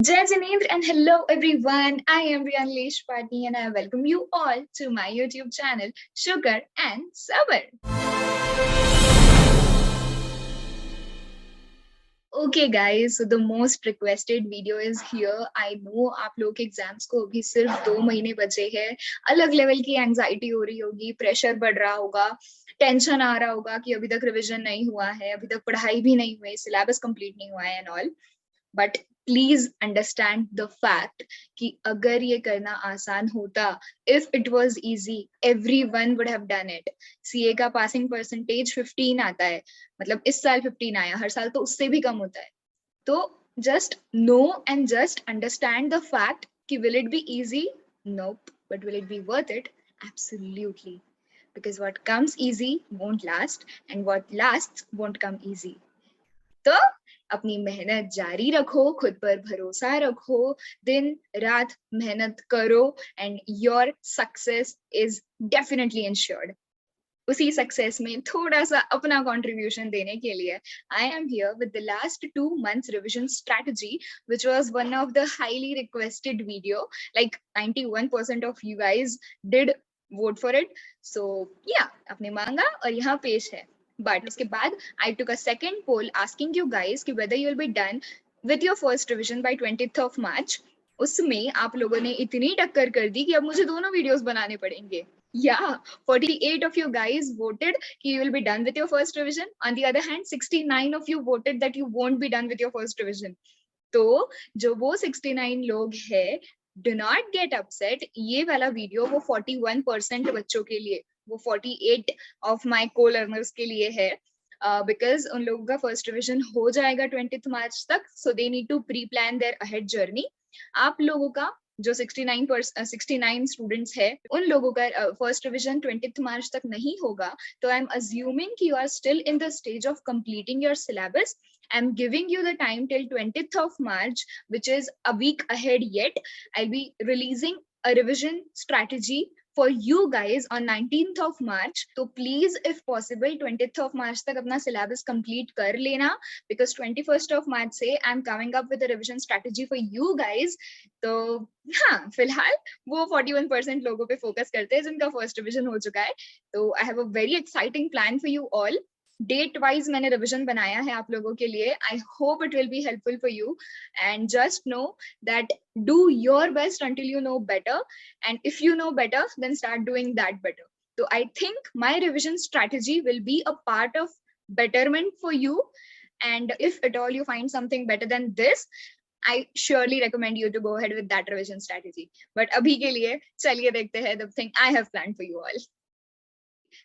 Jai Janendra and hello everyone. I am Riyanlesh Patni and I welcome you all to my YouTube channel Sugar and Sabar. Okay guys, so the most requested video is here. I know आप लोग के exams को अभी सिर्फ 2 महीने बचे हैं. अलग लेवल की एंजाइटी हो रही होगी, प्रेशर बढ़ रहा होगा, टेंशन आ रहा होगा कि अभी तक रिवीजन नहीं हुआ है, अभी तक पढ़ाई भी नहीं हुई, सिलेबस कंप्लीट नहीं हुआ है and all. But please understand the fact कि अगर ये करना आसान होता, if it was easy, everyone would have done it. CA का पासिंग परसेंटेज 15 आता है, मतलब इस साल 15 आया, हर साल तो उससे भी कम होता है. तो just know and just understand the fact कि will it be easy? Nope. But will it be worth it? Absolutely. Because what comes easy won't last and what lasts won't come easy. तो अपनी मेहनत जारी रखो, खुद पर भरोसा रखो, दिन रात मेहनत करो and your success is definitely insured. उसी सक्सेस में थोड़ा सा अपना कंट्रीब्यूशन देने के लिए आई am here with the last 2 months revision strategy which was one of the highly requested video. Like 91% of you guys did vote for it. So yeah, आपने मांगा और यहाँ पेश है. But उसके बाद I took a second poll asking you guys कि whether you will be done with your first revision by 20th of March. उसमें आप लोगों ने इतनी टक्कर कर दी कि अब मुझे दोनों वीडियोस बनाने पड़ेंगे. Yeah, 48 of you guys voted कि you will be done with your first revision. On the other hand, 69 of you voted that you won't be done with your first revision. तो जो वो 69 लोग हैं, do not get upset. ये वाला video वो 41% बच्चों के लिए, वो 48 ऑफ माय को लर्नर्स के लिए है. बिकॉज उन लोगों का फर्स्ट रिविजन हो जाएगा 20th मार्च तक, so they need to pre plan their ahead journey. आप लोगों का जो 69 स्टूडेंट्स है, उन लोगों का फर्स्ट रिविजन 20th मार्च तक नहीं होगा. तो आई एम अज्यूमिंग कि you are still in the stage of completing your syllabus. I'm giving you the time till 20th of March, which is a week ahead yet. I'll be releasing a revision strategy for you guys on 19th of March. So please, if possible, 20th of March तक अपना syllabus complete कर लेना, because 21st of March से I'm coming up with a revision strategy for you guys. तो हाँ, फिलहाल वो 41% लोगों पे फोकस करते हैं जिनका फर्स्ट रिविजन हो चुका है. तो I have a very exciting plan for you all. Date wise मैंने रिविजन बनाया है आप लोगों के लिए. I hope it will be helpful for you and just know that do your best until you know better, and if you know better then start doing that better. So I think my revision strategy will be a part of betterment for you, and if at all you find something better than this, I surely recommend you to go ahead with that revision strategy. But abhi ke liye chaliye dekhte hain the thing I have planned for you all.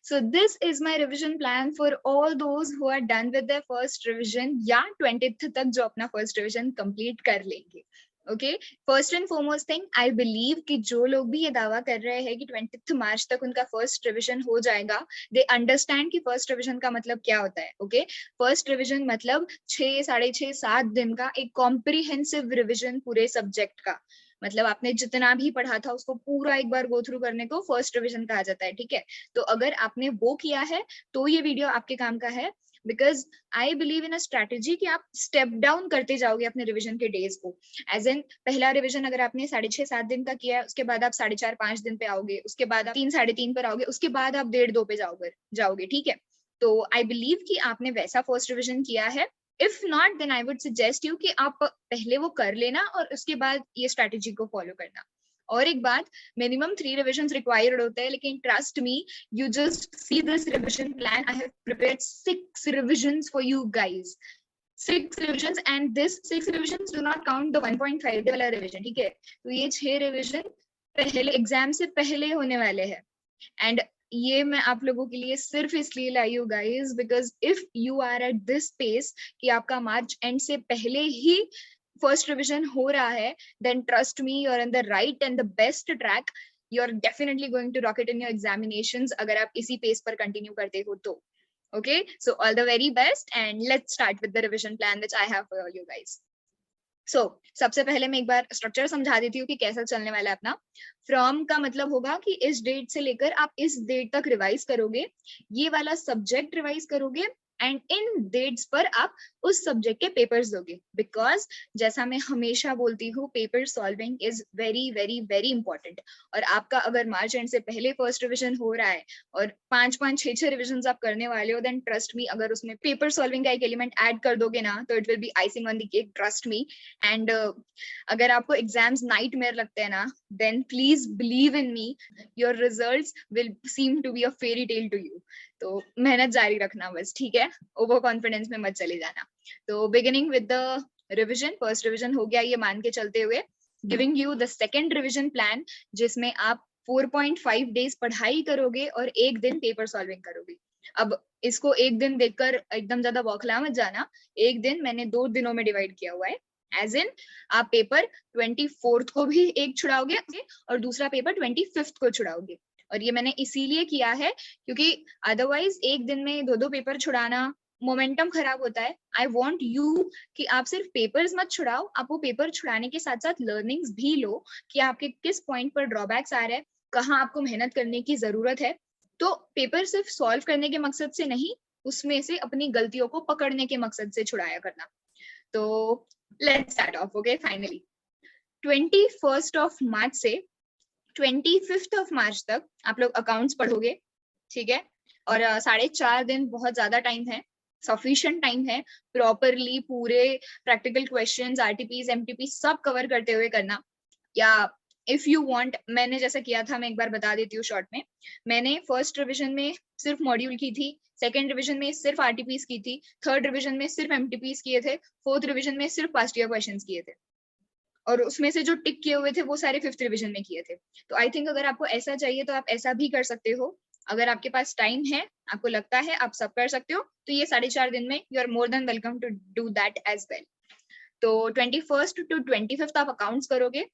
So this is my revision plan for all those who are done with their first revision या 20th तक जो अपना first revision complete कर लेंगे. Okay, first and foremost thing, I believe कि जो लोग भी ये दावा कर रहे हैं कि 20th मार्च तक उनका first revision हो जाएगा, they understand कि first revision का मतलब क्या होता है. Okay, first revision मतलब 6, 6.5, 7 दिन का एक comprehensive revision पूरे subject का. मतलब आपने जितना भी पढ़ा था उसको पूरा एक बार गो थ्रू करने को फर्स्ट रिविजन कहा जाता है. ठीक है, तो अगर आपने वो किया है तो ये वीडियो आपके काम का है. Because I believe in a strategy कि आप स्टेप डाउन करते जाओगे अपने रिविजन के डेज को. एज एन पहला रिविजन अगर आपने 6.5-7 दिन का किया है, उसके बाद आप 4.5-5 दिन पे आओगे, उसके बाद आप 3-3.5 पर आओगे, उसके बाद आप 1.5-2 पे जाओगे. ठीक है, तो आई बिलीव कि आपने वैसा फर्स्ट रिविजन किया है. If not then I would suggest you कि आप पहले वो कर लेना और उसके बाद ये स्ट्रैटेजी को फॉलो करना. और एक बात, मिनिमम 3 रिविजन्स रिक्वायर्ड होते हैं, लेकिन trust me, you just see this revision plan. I have prepared 6 revisions for you guys. 6 revisions and this 6 revisions do not count the 1.5 day वाला रिविजन. ठीक है, तो ये 6 रिविजन पहले एग्जाम से पहले होने वाले हैं. एंड ये मैं आप लोगों के लिए सिर्फ इसलिए लाई हूँ guys, because if you are at this pace कि आपका मार्च एंड से पहले ही फर्स्ट रिविजन हो रहा है, then trust me, you're in the right and the best track. You're definitely going to rock it in your examinations अगर आप इसी पेस पर कंटिन्यू करते हो तो. Okay, so all the very best and let's start with the revision plan which I have for all you guys. So सबसे पहले मैं एक बार स्ट्रक्चर समझा देती हूँ कि कैसा चलने वाला है अपना. फ्रॉम का मतलब होगा कि इस डेट से लेकर आप इस डेट तक रिवाइज करोगे, ये वाला सब्जेक्ट रिवाइज करोगे, एंड इन डेट्स पर आप उस सब्जेक्ट के पेपर्स दोगे, बिकॉज जैसा मैं हमेशा बोलती हूँ, paper solving is very very very important. और आपका अगर मार्च एंड से पहले फर्स्ट रिविजन हो रहा है और 5-5 6-6 रिविजन आप करने वाले हो, देन ट्रस्ट मी, अगर उसमें पेपर सॉल्विंग का एक एलिमेंट ऐड कर दोगे ना, तो it will be icing on the cake, trust me. And अगर आपको एग्जाम्स नाइटमेयर लगते हैं ना, then please believe in me, your results will seem to be a fairy tale to you. तो मेहनत जारी रखना बस, ठीक है, ओवर कॉन्फिडेंस में मत चले जाना। तो beginning with the revision, first revision हो गया ये मान के चलते हुए, giving you the second revision plan, जिसमें आप 4.5 डेज पढ़ाई करोगे और 1 दिन पेपर सॉल्विंग करोगे। अब इसको एक दिन देखकर एकदम ज्यादा बौखला मत जाना, एक दिन मैंने 2 दिनों में डिवाइड किया हुआ है, एज इन आप पेपर 24th को भी एक छुड़ाओगे और दूसरा पेपर 25th को छुड़ाओगे। और ये मैंने इसीलिए किया है क्योंकि अदरवाइज एक दिन में 2-2 पेपर छुड़ाना मोमेंटम खराब होता है। आई वॉन्ट यू कि आप सिर्फ पेपर्स मत छुड़ाओ, आप वो पेपर छुड़ाने के साथ साथ लर्निंग्स भी लो कि आपके किस पॉइंट पर ड्रॉबैक्स आ रहे हैं, कहाँ आपको मेहनत करने की जरूरत है। तो पेपर सिर्फ सॉल्व करने के मकसद से नहीं, उसमें से अपनी गलतियों को पकड़ने के मकसद से छुड़ाया करना। तो let's start of. Okay, finally 21st of March से 25th ऑफ मार्च तक आप लोग अकाउंट्स पढ़ोगे, ठीक है। और 4.5 दिन बहुत ज्यादा टाइम है, सफिशिएंट टाइम है प्रॉपरली पूरे प्रैक्टिकल क्वेश्चंस, आरटीपीज, एमटीपी सब कवर करते हुए करना। या इफ यू वांट, मैंने जैसा किया था मैं एक बार बता देती हूँ शॉर्ट में। मैंने फर्स्ट रिविजन में सिर्फ मॉड्यूल की थी, सेकेंड रिविजन में सिर्फ आरटीपीज की थी, थर्ड रिविजन में सिर्फ एमटीपीज किए थे, फोर्थ रिविजन में सिर्फ पास्ट ईयर क्वेश्चंस किए थे, और उसमें से जो टिक किए हुए थे वो सारे 5th रिविजन में किए थे। तो आई थिंक अगर आपको ऐसा चाहिए तो आप ऐसा भी कर सकते हो। अगर आपके पास टाइम है, आपको लगता है आप सब कर सकते हो, तो ये 4.5 दिन में you are more than welcome to do that as well. तो 21st to 25th आप अकाउंट्स करोगे।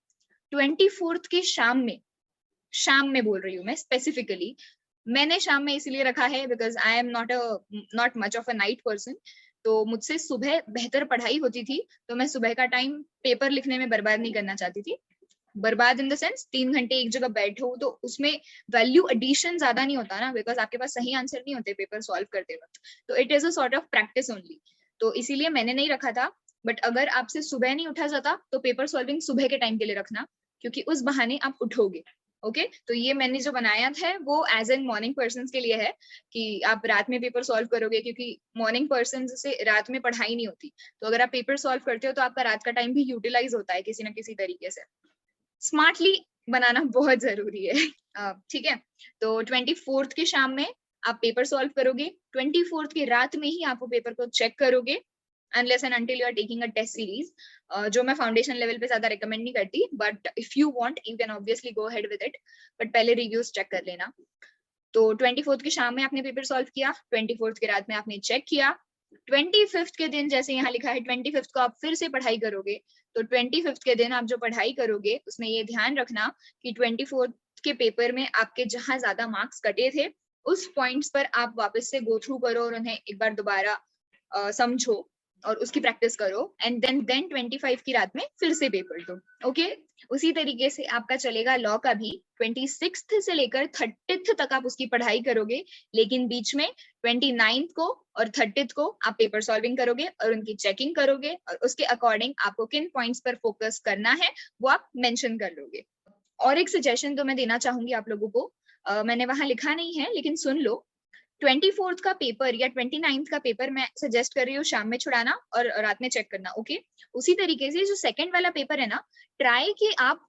24th के शाम में बोल रही हूँ मैं स्पेसिफिकली, मैंने शाम में इसलिए रखा है because I am not much of a night person. तो मुझसे सुबह बेहतर पढ़ाई होती थी, तो मैं सुबह का टाइम पेपर लिखने में बर्बाद नहीं करना चाहती थी। बर्बाद इन द सेंस 3 घंटे एक जगह बैठो तो उसमें वैल्यू एडिशन ज्यादा नहीं होता ना, बिकॉज आपके पास सही आंसर नहीं होते पेपर सॉल्व करते वक्त। तो it is a sort of practice only, तो इसीलिए मैंने नहीं रखा था। बट अगर आपसे सुबह नहीं उठा जाता तो पेपर सॉल्विंग सुबह के टाइम के लिए रखना, क्योंकि उस बहाने आप उठोगे। ओके तो ये मैंने जो बनाया था वो एज एन मॉर्निंग पर्सन के लिए है कि आप रात में पेपर सॉल्व करोगे, क्योंकि मॉर्निंग पर्सन से रात में पढ़ाई नहीं होती। तो अगर आप पेपर सॉल्व करते हो तो आपका रात का टाइम भी यूटिलाइज होता है किसी ना किसी तरीके से। स्मार्टली बनाना बहुत जरूरी है। ठीक है, तो 24th की शाम में आप पेपर सॉल्व करोगे, 24th की रात में ही आप वो पेपर को चेक करोगे, unless and until you are taking a test series, जो मैं फाउंडेशन लेवल पे ज्यादा रिकमेंड नहीं करती, but if you want you can obviously go ahead with it, but पहले रिव्यूज चेक कर लेना। तो 24th की शाम में आपने पेपर सॉल्व किया, 24th की रात में आपने चेक किया, 25th के दिन जैसे यहाँ लिखा है 25th को आप फिर से पढ़ाई करोगे। तो 25th के दिन आप जो पढ़ाई करोगे उसमें ये ध्यान रखना कि 24th के पेपर में आपके जहां ज्यादा मार्क्स कटे थे उस पॉइंट्स पर आप वापस से गो थ्रू करो और उन्हें एक बार दोबारा समझो और उसकी प्रैक्टिस करो, एंड देन 25 की रात में फिर से पेपर दो। ओके, उसी तरीके से आपका चलेगा लॉ का भी। 26th से लेकर 30th तक आप उसकी पढ़ाई करोगे, लेकिन बीच में 29th को और 30th को आप पेपर सॉल्विंग करोगे और उनकी चेकिंग करोगे, और उसके अकॉर्डिंग आपको किन पॉइंट्स पर फोकस करना है वो आप मेंशन कर लोगे। और एक सजेशन तो मैं देना चाहूंगी आप लोगों को, मैंने वहां लिखा नहीं है लेकिन सुन लो। 24th का पेपर या 29th का पेपर मैं सजेस्ट कर रही हूँ शाम में छुड़ाना और रात में चेक करना। ओके, उसी तरीके से जो सेकंड वाला पेपर है ना, ट्राई कि आप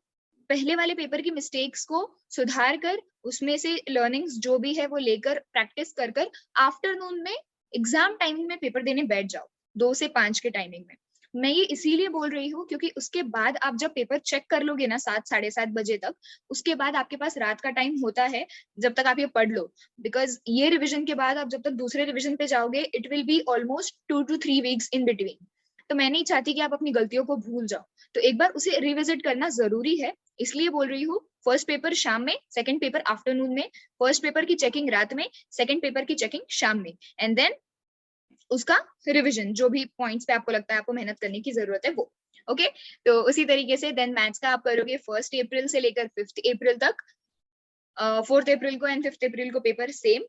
पहले वाले पेपर की मिस्टेक्स को सुधार कर उसमें से लर्निंग्स जो भी है वो लेकर प्रैक्टिस कर कर आफ्टरनून में एग्जाम टाइमिंग में पेपर देने बैठ जाओ, 2 से 5 के टाइमिंग में। मैं ये इसीलिए बोल रही हूँ क्योंकि उसके बाद आप जब पेपर चेक कर लोगे ना 7 साढ़े 7 बजे तक, उसके बाद आपके पास रात का टाइम होता है जब तक आप ये पढ़ लो। बिकॉज ये रिविजन के बाद आप जब तक दूसरे रिविजन पे जाओगे it will be almost 2 to 3 weeks in between. तो मैं नहीं चाहती कि आप अपनी गलतियों को भूल जाओ, तो एक बार उसे रिविजिट करना जरूरी है। इसलिए बोल रही हूँ फर्स्ट पेपर शाम में, सेकंड पेपर आफ्टरनून में, फर्स्ट पेपर की चेकिंग रात में, सेकंड पेपर की चेकिंग शाम में, एंड देन उसका रिवीजन जो भी पॉइंट्स पे आपको लगता है आपको मेहनत करने की जरूरत है वो। ओके, तो उसी तरीके से देन मैथ्स का आप करोगे 1 अप्रैल से लेकर 5 अप्रैल तक, 4 अप्रैल को एंड 5 अप्रैल को पेपर सेम।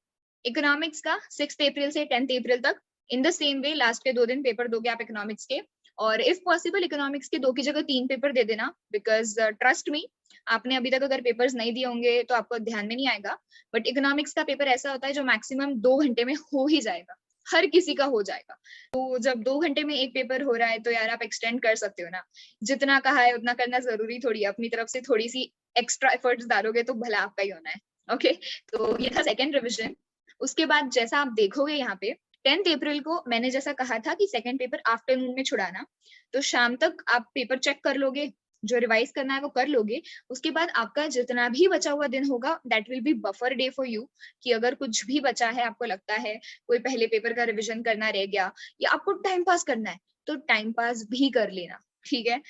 इकोनॉमिक्स का 6 अप्रैल से 10 अप्रैल तक, in the same way last के 2 दिन पेपर दोगे आप इकोनॉमिक्स के, और इफ पॉसिबल इकोनॉमिक्स के 2 की जगह 3 पेपर दे देना, बिकॉज ट्रस्ट मी, आपने अभी तक अगर पेपर्स नहीं दिए होंगे तो आपको ध्यान में नहीं आएगा, बट इकोनॉमिक्स का पेपर ऐसा होता है जो मैक्सिमम 2 घंटे में हो ही जाएगा, हर किसी का हो जाएगा। तो जब 2 घंटे में एक पेपर हो रहा है तो यार आप एक्सटेंड कर सकते हो ना, जितना कहा है उतना करना जरूरी थोड़ी है, अपनी तरफ से थोड़ी सी एक्स्ट्रा एफर्ट्स डालोगे तो भला आपका ही होना है। ओके, तो ये था सेकंड रिविजन। उसके बाद जैसा आप देखोगे यहाँ पे 10th अप्रैल को मैंने जैसा कहा था कि सेकंड पेपर आफ्टरनून में छुड़ाना, तो शाम तक आप पेपर चेक कर लोगे, जो रिवाइज करना है वो कर लोगे। उसके बाद आपका जितना भी बचा हुआ दिन होगा that will be buffer day for you, कि अगर कुछ भी बचा है, आपको लगता है कोई पहले पेपर का रिविजन करना रह गया या आपको टाइम पास करना है, तो टाइम पास भी कर लेना, ठीक है।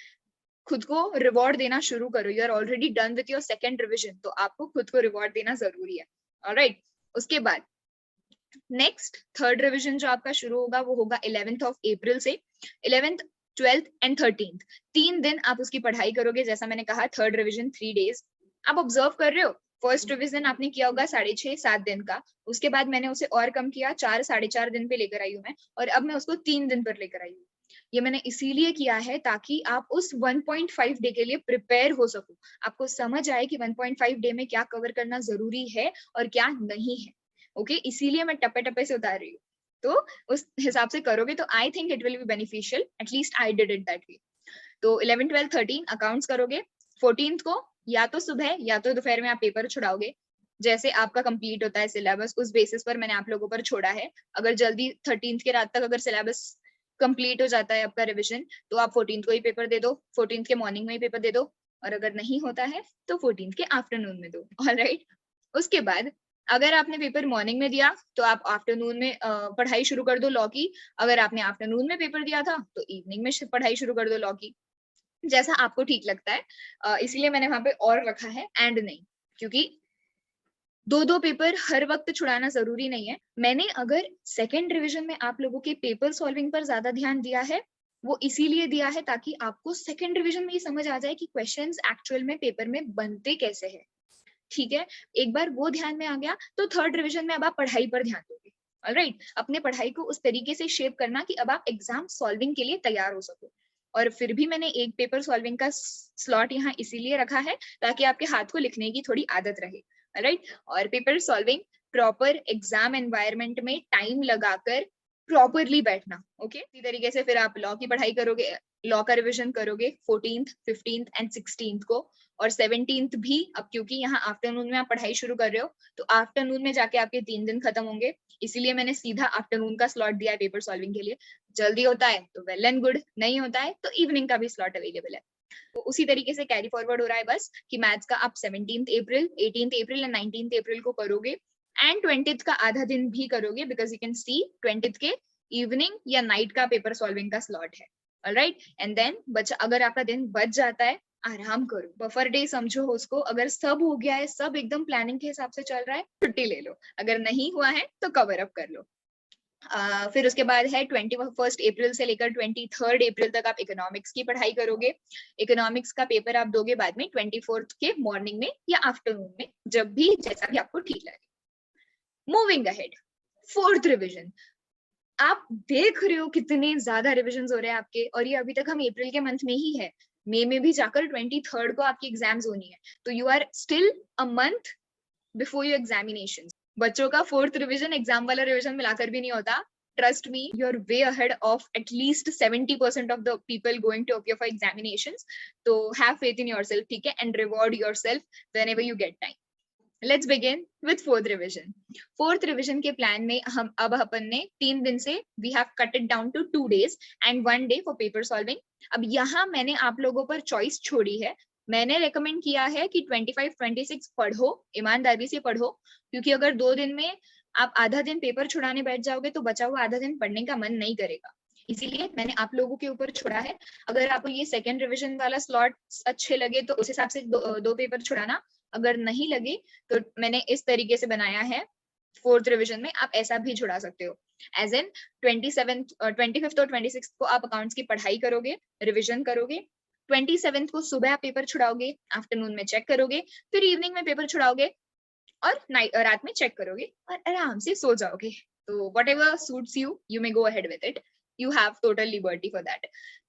खुद को रिवॉर्ड देना शुरू करो, you are already done with your second revision, तो आपको खुद को रिवॉर्ड देना जरूरी है। ऑलराइट, उसके बाद नेक्स्ट थर्ड रिविजन जो आपका शुरू होगा वो होगा 11th ऑफ अप्रैल से। 11th, 12th एंड 13th 3 दिन आप उसकी पढ़ाई करोगे। जैसा मैंने कहा थर्ड रिविजन 3 डेज। आप ऑब्जर्व कर रहे हो, फर्स्ट रिविजन आपने किया होगा 6.5-7 दिन का, उसके बाद मैंने उसे और कम किया, 4-4.5 दिन पे लेकर आई हूँ मैं, और अब मैं उसको 3 दिन पर लेकर आई हूँ। ये मैंने इसीलिए किया है ताकि आप उस 1.5 डे के लिए प्रिपेयर हो सको, आपको समझ आए कि 1.5 डे में क्या कवर करना जरूरी है और क्या नहीं है। ओके, इसीलिए मैं टप्पे टप्पे से उतार रही हूँ, तो उस हिसाब से करोगे तो I think it will be beneficial, at least I did it that way. तो 11, 12, 13 अकाउंट्स करोगे। 14th को या तो सुबह या तो दोपहर में आप पेपर छुड़ाओगे, जैसे आपका कंप्लीट होता है सिलेबस उस बेसिस पर मैंने आप लोगों पर छोड़ा है। अगर जल्दी 13th के रात तक अगर सिलेबस कंप्लीट हो जाता है आपका रिविजन, तो आप 14th को ही पेपर दे दो, 14th के मॉर्निंग में ही पेपर दे दो, और अगर नहीं होता है तो 14th के आफ्टरनून में दो। ऑलराइट, उसके बाद अगर आपने पेपर मॉर्निंग में दिया तो आप आफ्टरनून में पढ़ाई शुरू कर दो लॉ की। अगर आपने आफ्टरनून में पेपर दिया था तो इवनिंग में पढ़ाई शुरू कर दो लॉ की, जैसा आपको ठीक लगता है। इसीलिए मैंने वहां पे और रखा है एंड नहीं, क्योंकि 2-2 पेपर हर वक्त छुड़ाना जरूरी नहीं है। मैंने अगर सेकेंड रिविजन में आप लोगों के पेपर सॉल्विंग पर ज्यादा ध्यान दिया है, वो इसीलिए दिया है ताकि आपको सेकेंड रिविजन में ये समझ आ जाए कि क्वेश्चंस एक्चुअल में पेपर में बनते कैसे हैं। ठीक है, एक बार वो ध्यान में आ गया तो थर्ड रिविजन में अब आप पढ़ाई पर ध्यान दोगे। ऑलराइट, अपने पढ़ाई को उस तरीके से शेप करना कि अब आप एग्जाम सॉल्विंग के लिए तैयार हो सको। और फिर भी मैंने एक पेपर सॉल्विंग का स्लॉट यहाँ इसीलिए रखा है ताकि आपके हाथ को लिखने की थोड़ी आदत रहे। ऑलराइट, और paper solving proper exam environment में टाइम लगाकर प्रॉपरली बैठना। ओके, इसी तरीके से फिर आप लॉ की पढ़ाई करोगे, लॉ का रिविजन करोगे 14th, 15th एंड 16th को, और 17th भी। अब क्योंकि यहाँ आफ्टरनून में आप पढ़ाई शुरू कर रहे हो तो आफ्टरनून में जाके आपके 3 दिन खत्म होंगे, इसीलिए मैंने सीधा आफ्टरनून का स्लॉट दिया है पेपर सॉल्विंग के लिए। जल्दी होता है तो वेल एंड गुड, नहीं होता है तो इवनिंग का भी स्लॉट अवेलेबल है। तो उसी तरीके से कैरी फॉरवर्ड हो रहा है बस, कि मैथ्स का आप 17th April, 18th April and 19th अप्रैल को करोगे, एंड 20th का आधा दिन भी करोगे, because you can C 20th के इवनिंग या नाइट का पेपर सॉल्विंग का स्लॉट है। ऑलराइट, एंड देन बचा, अगर आपका दिन बच जाता है, आराम करो, बफर डे समझो उसको। अगर सब हो गया है, सब एकदम प्लानिंग के हिसाब से चल रहा है, छुट्टी ले लो, अगर नहीं हुआ है तो कवर अप कर लो। फिर उसके बाद है 21st अप्रैल से लेकर 23rd अप्रैल तक आप इकोनॉमिक्स की पढ़ाई करोगे। इकोनॉमिक्स का पेपर आप दोगे बाद में 24th के मॉर्निंग में या आफ्टरनून में, जब भी जैसा भी आपको ठीक लगे। Moving ahead, fourth revision. आप देख रहे हो कितने ज्यादा रिविजन हो रहे हैं आपके, और ये अभी तक हम अप्रैल के मंथ में ही है, मई में भी जाकर 23rd को आपकी एग्जाम्स होनी है, तो you are still a month before your examination. बच्चों का फोर्थ रिविजन एग्जाम वाला रिविजन मिलाकर भी नहीं होता। Trust me, you are way ahead of at least 70% of the people going to appear for examinations. तो हैव फेथ इन योरसेल्फ, ठीक है, and reward yourself whenever you get time. Let's begin with fourth revision. Fourth revision के plan में हम अब अपन ने 3 दिन से we have cut it down to 2 days and 1 day for paper solving. अब यहाँ मैंने आप लोगों पर चॉइस छोड़ी है, मैंने रेकमेंड किया है कि 25-26 पढ़ो, ईमानदारी से पढ़ो, क्योंकि अगर 2 दिन में आप आधा दिन पेपर छुड़ाने बैठ जाओगे तो बचा हुआ आधा दिन पढ़ने का मन नहीं करेगा। इसीलिए मैंने आप लोगों के ऊपर छोड़ा है। अगर आपको ये सेकेंड रिविजन वाला स्लॉट अच्छे लगे तो उस हिसाब से दो पेपर छुड़ाना, अगर नहीं लगे तो मैंने इस तरीके से बनाया है फोर्थ रिविजन में, आप ऐसा भी छुड़ा सकते हो। एज इन 25th और 26th को आप अकाउंट्स की पढ़ाई करोगे, रिविजन करोगे, 27th को सुबह आप पेपर छुड़ाओगे, आफ्टरनून में चेक करोगे, फिर इवनिंग में पेपर छुड़ाओगे और नाइट रात में चेक करोगे और आराम से सो जाओगे। तो whatever suits you, you may go ahead with it. You have total liberty for that.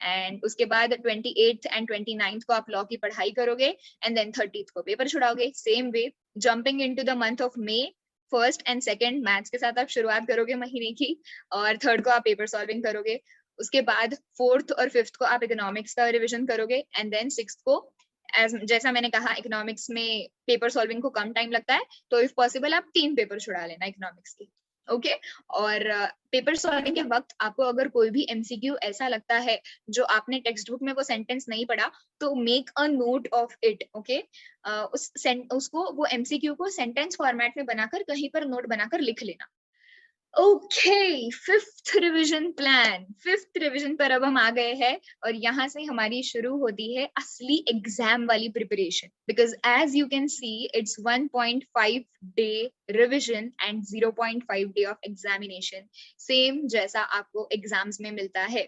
And उसके बाद 28th and 29th को आप लॉ की पढ़ाई करोगे and then 30th को पेपर छुड़ाओगे. Same way, jumping into the month of May, first and second maths के साथ आप शुरुआत करोगे महीने की, और थर्ड को आप पेपर सॉल्विंग करोगे. उसके बाद फोर्थ और फिफ्थ को आप इकोनॉमिक्स का रिवीजन करोगे एंड देन सिक्स्थ को जैसा मैंने कहा इकोनॉमिक्स में पेपर सॉल्विंग को कम टाइम लगता है, तो इफ पॉसिबल आप 3 पेपर छुड़ा लेना इकोनॉमिक्स की. ओके और पेपर सॉल्विंग के वक्त आपको अगर कोई भी एमसीक्यू ऐसा लगता है जो आपने टेक्स्ट बुक में वो सेंटेंस नहीं पढ़ा, तो make a note of it. Okay उसको वो एमसीक्यू को सेंटेंस फॉर्मेट में बनाकर कहीं पर नोट बनाकर लिख लेना. Okay fifth revision plan. Fifth revision पर अब हम आ गए हैं और यहाँ से हमारी शुरू होती है असली एग्जाम वाली preparation. Because as you can see it's 1.5 day revision and 0.5 day of examination, same जैसा आपको एग्जाम्स में मिलता है.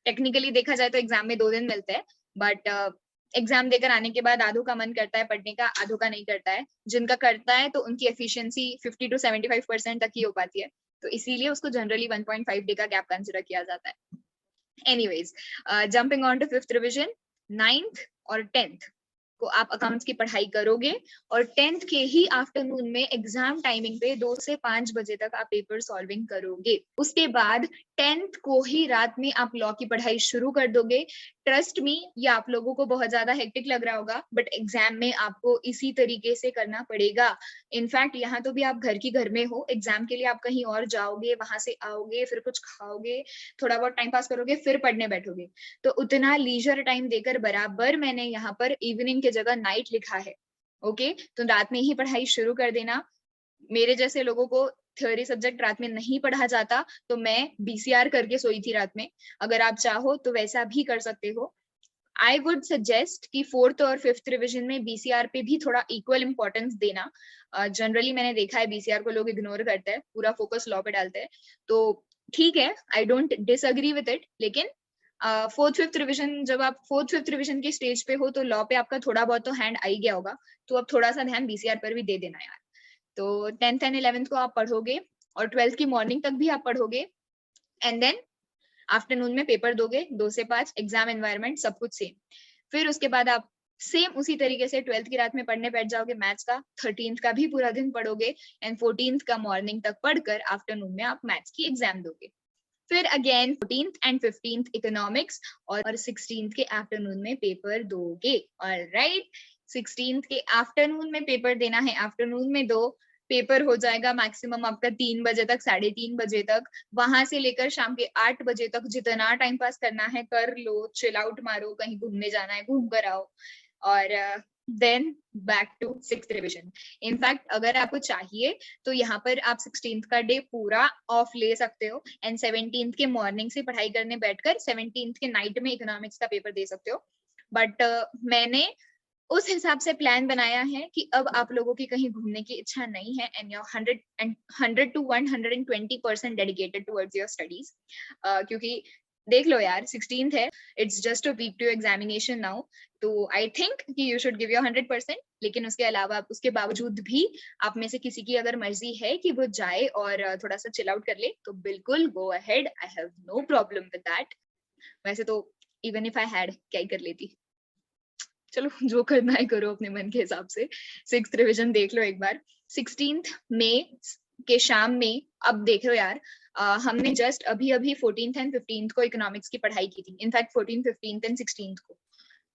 टेक्निकली देखा जाए तो एग्जाम में 2 दिन मिलते हैं, बट एग्जाम देकर आने के बाद आधों का मन करता है पढ़ने का, आधों का नहीं करता है. जिनका करता है तो उनकी एफिशिएंसी 50 to 75% तक ही हो पाती है, तो इसीलिए उसको जनरली 1.5 डे का गैप कंसिडर किया जाता है. Anyways, jumping on to fifth revision, 9th और 10th को आप अकाउंट्स की पढ़ाई करोगे और 10th के ही आफ्टरनून में एग्जाम टाइमिंग पे 2 से 5 बजे तक आप पेपर सॉल्विंग करोगे. उसके बाद 10th को ही रात में आप लॉ की पढ़ाई शुरू कर दोगे. ट्रस्ट मी, ये आप लोगों को बहुत ज्यादा हेक्टिक लग रहा होगा, बट एग्जाम में आपको इसी तरीके से करना पड़ेगा. इनफैक्ट यहाँ तो भी आप घर की घर में हो, एग्जाम के लिए आप कहीं और जाओगे, वहां से आओगे, फिर कुछ खाओगे, थोड़ा बहुत टाइम पास करोगे, फिर पढ़ने बैठोगे. तो उतना लीजर टाइम देकर बराबर मैंने यहाँ पर इवनिंग की जगह नाइट लिखा है. ओके तो रात में ही पढ़ाई शुरू कर देना. मेरे जैसे लोगों को थ्योरी सब्जेक्ट रात में नहीं पढ़ा जाता, तो मैं बीसीआर करके सोई थी रात में. अगर आप चाहो तो वैसा भी कर सकते हो. आई वुड सजेस्ट कि फोर्थ और फिफ्थ रिवीजन में बीसीआर पे भी थोड़ा इक्वल इंपॉर्टेंस देना. जनरली मैंने देखा है बीसीआर को लोग इग्नोर करते हैं, पूरा फोकस लॉ पे डालते हैं. तो ठीक है, I don't disagree with it, लेकिन फोर्थ फिफ्थ रिवीजन, जब आप फोर्थ फिफ्थ रिवीजन के स्टेज पे हो तो लॉ पे आपका थोड़ा बहुत तो हैंड आ ही गया होगा, तो अब थोड़ा सा ध्यान बीसीआर पर भी दे देना यार. तो 10th एंड 11th को आप पढ़ोगे और 12th की मॉर्निंग तक भी आप पढ़ोगे एंड देन आफ्टरनून में पेपर दोगे 2 से 5, एग्जाम एनवायरनमेंट सब कुछ सेम. फिर उसके बाद आप सेम उसी तरीके से 12th की रात में पढ़ने बैठ जाओगे मैथ्स का, 13th का भी पूरा दिन पढ़ोगे एंड 14th का मॉर्निंग तक पढ़कर आफ्टरनून में आप मैथ्स की एग्जाम दोगे. फिर again 14th and 15th economics और 16th के आफ्टरनून में पेपर दोगे. ऑलराइट, 16th के आफ्टरनून में पेपर देना है, आफ्टरनून में दो. पेपर हो जाएगा मैक्सिमम आपका 3 बजे तक, 3:30 बजे तक. वहां से लेकर शाम के 8 बजे तक जितना टाइम पास करना है कर लो, चिल आउट मारो, कहीं घूमने जाना है घूम कर आओ, और then back to sixth revision. In fact अगर आपको चाहिए तो यहाँ पर आप 16th का डे पूरा ऑफ ले सकते हो एंड 17th के मॉर्निंग से पढ़ाई करने बैठकर 17th के नाइट में इकोनॉमिक्स का पेपर दे सकते हो. बट मैंने उस हिसाब से प्लान बनाया है कि अब आप लोगों की कहीं घूमने की इच्छा नहीं है and you're 100 to 120% dedicated towards your studies. क्योंकि देख लो यार 16th है, it's just a week to examination now, तो आई थिंक कि यू शुड गिव योर 100%. लेकिन उसके अलावा उसके बावजूद भी आप में से किसी की अगर मर्जी है कि वो जाए और थोड़ा सा चिल आउट कर ले, तो बिल्कुल go ahead, I have no problem with that. वैसे तो इवन इफ आई हैड क्या ही कर लेती, चलो जो करना है करो अपने मन के हिसाब से. 6th रिवीजन देख लो एक बार. 16th मई के शाम में, अब देख लो यार, हमने जस्ट अभी 14th एंड 15th को इकोनॉमिक्स की पढ़ाई की थी. In fact 14th 15th and 16th को.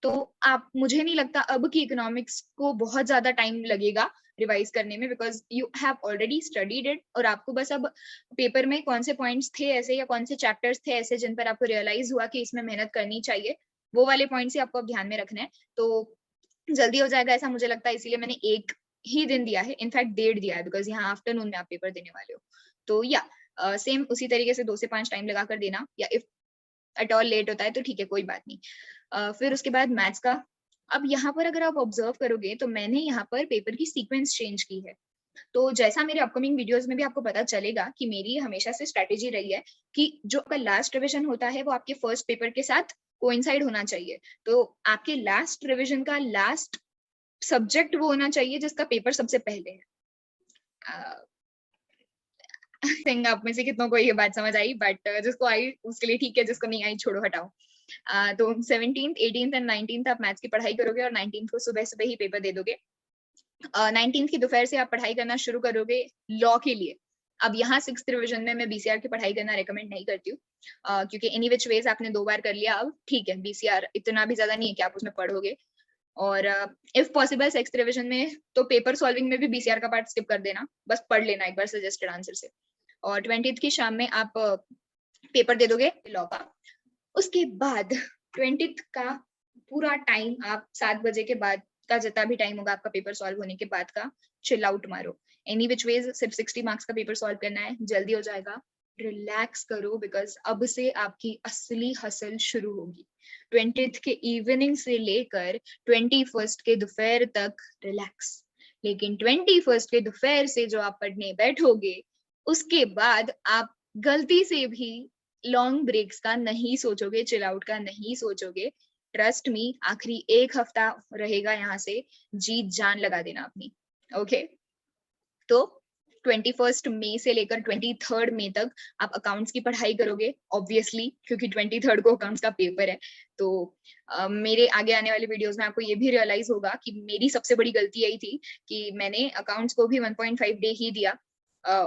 तो आप, मुझे नहीं लगता अब की इकोनॉमिक्स को बहुत ज्यादा टाइम लगेगा रिवाइज करने में, because you have already studied it. और आपको बस अब पेपर में कौन से पॉइंट्स थे ऐसे या कौन से चैप्टर्स थे ऐसे जिन पर आपको रियलाइज हुआ कि इसमें मेहनत करनी चाहिए, वो वाले पॉइंट्स ही आपको अब ध्यान में रखना है. तो जल्दी हो जाएगा ऐसा मुझे लगता है, इसीलिए मैंने 1 ही दिन दिया है, इनफैक्ट 1.5 दिया है, बिकॉज यहाँ आफ्टरनून में आप पेपर देने वाले हो. तो या सेम उसी तरीके से 2 से 5 टाइम लगाकर देना, या इफ एट ऑल लेट होता है तो ठीक है, कोई बात नहीं. फिर उसके बाद मैथ्स का. अब यहाँ पर अगर आप ऑब्जर्व करोगे तो मैंने यहाँ पर पेपर की सीक्वेंस चेंज की है. तो जैसा मेरे अपकमिंग वीडियोस में भी आपको पता चलेगा कि मेरी हमेशा से स्ट्रेटेजी रही है कि जो आपका लास्ट रिवीजन होता है वो आपके फर्स्ट पेपर के साथ कोइंसाइड होना चाहिए. तो आपके लास्ट रिवीजन का लास्ट सब्जेक्ट वो होना चाहिए जिसका पेपर सबसे पहले है. थिंक आप में से कितनों को ये बात समझ आई, बट जिसको आई उसके लिए ठीक है, जिसको नहीं आई छोड़ो हटाओ। तो 17th, 18th एंड 19th आप मैथ्स की पढ़ाई करोगे और 19th को सुबह-सुबह ही पेपर दे दोगे। 19th की दोपहर से आप पढ़ाई करना शुरू करोगे लॉ के लिए। अब यहाँ 6th रिविजन में मैं बीसीआर की पढ़ाई करना रिकमेंड नहीं करती हूँ, क्योंकि एनी व्हिच वेज आपने 2 बार कर लिया, अब ठीक है, बीसीआर इतना भी ज़्यादा नहीं है कि आप उसमें पढ़ोगे। और इफ पॉसिबल 6th रिविजन में तो पेपर सॉल्विंग में भी बीसीआर का पार्ट स्किप कर देना, बस पढ़ लेना एक बार सजेस्टेड आंसर से। और 20th की शाम में आप पेपर दे दोगे लॉ का। उसके बाद 20th का पूरा टाइम आप 7 बजे के बाद का जितना भी टाइम होगा आपका पेपर सॉल्व होने के बाद का, चिल आउट मारो। एनी व्हिच वेज सिर्फ 60 मार्क्स का पेपर सॉल्व करना है, जल्दी हो जाएगा। रिलैक्स करो, बिकॉज अब से आपकी असली हसल शुरू होगी। 20th के इवनिंग से लेकर 21st के दोपहर तक रिलैक्स, लेकिन 21st के दोपहर से जो आप पढ़ने बैठोगे, उसके बाद आप गलती से भी लॉन्ग ब्रेक्स का नहीं सोचोगे, चिल आउट का नहीं सोचोगे। ट्रस्ट मी, आखिरी 1 हफ्ता रहेगा यहाँ से, जीत जान लगा देना अपनी। ओके, तो 21st मई से लेकर 23rd मई तक आप अकाउंट्स की पढ़ाई करोगे, ऑब्वियसली, क्योंकि 23rd को अकाउंट्स का पेपर है। तो मेरे आगे आने वाले वीडियोस में आपको ये भी रियलाइज होगा कि मेरी सबसे बड़ी गलती यही थी कि मैंने अकाउंट्स को भी 1.5 डे ही दिया,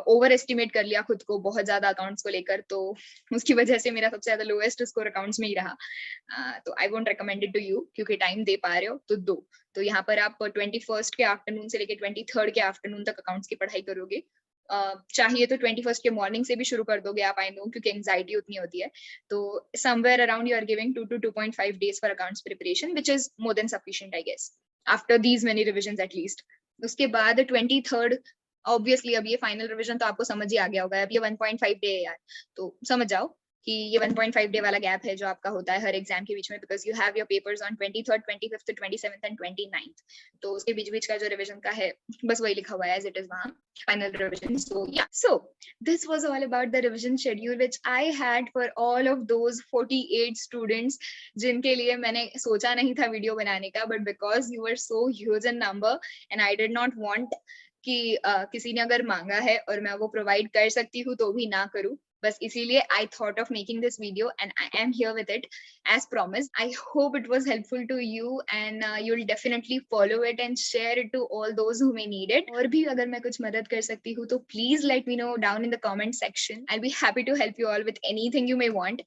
ओवर एस्टिमेट कर लिया खुद को बहुत ज्यादा अकाउंट्स को लेकर, तो उसकी वजह से मेरा सबसे ज्यादा लोएस्ट स्कोर अकाउंट्स में ही रहा। तो I won't recommend it to you, क्योंकि टाइम दे पा रहे हो तो दो। तो यहाँ पर आप 21st के आफ्टरनून से लेकर 23rd के आफ्टरनून तक अकाउंट्स की पढ़ाई करोगे। चाहिए तो 21st के मॉर्निंग से भी शुरू कर दोगे आप, आई नो, क्योंकि एंग्जाइटी उतनी होती है। तो somewhere around you are giving 2 to 2.5 days for accounts preparation, which is more than sufficient I guess, after these many revisions at least. उसके बाद 23rd, ऑब्वियसली अब ये फाइनल रिवीजन तो आपको समझ ही आ गया होगा, अब ये 1.5 डे है यार, तो समझ जाओ कि ये 1.5 डे वाला गैप है जो आपका होता है हर एग्जाम के बीच में, because you have your papers on 23rd, 25th, 27th and 29th। तो उसके बीच बीच का जो रिवीजन का है, बस वही लिखा हुआ है एज इट इज वहां, final revision. So yeah, so this was all about the revision schedule which I had for all of those 48 students जिनके लिए मैंने सोचा नहीं था वीडियो बनाने का, but because you are so huge in number and I did not want कि किसी ने अगर मांगा है और मैं वो प्रोवाइड कर सकती हूँ तो भी ना करूँ, बस इसीलिए I thought of making this video and I am here with it as promised. I hope it was helpful to you and you will definitely follow it and share it to all those who may need it. और भी अगर मैं कुछ मदद कर सकती हूँ तो please let me know down in the comment section. I will be happy to help you all with anything you may want.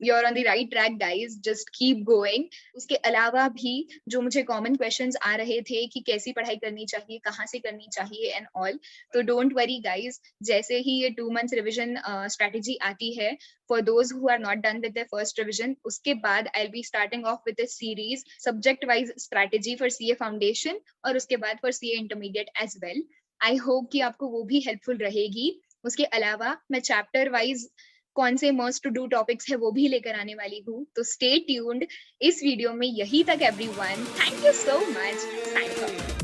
You are on the right track guys, just keep going. उसके अलावा भी जो मुझे common questions आ रहे थे कि कैसी पढ़ाई करनी चाहिए, कहाँ से करनी चाहिए एंड ऑल, तो डोंट वरी गाइज, जैसे ही ये 2 months रिविजन स्ट्रेटेजी आती है for those who are not done with the first revision, उसके बाद I will be starting off with a series subject wise strategy for CA foundation और उसके बाद for CA intermediate as well. I hope कि आपको वो भी helpful रहेगी। उसके अलावा मैं चैप्टर वाइज कौन से मस्ट टू डू टॉपिक्स है वो भी लेकर आने वाली हूँ, तो स्टे ट्यून्ड। इस वीडियो में यही तक everyone, thank you so much, sign of.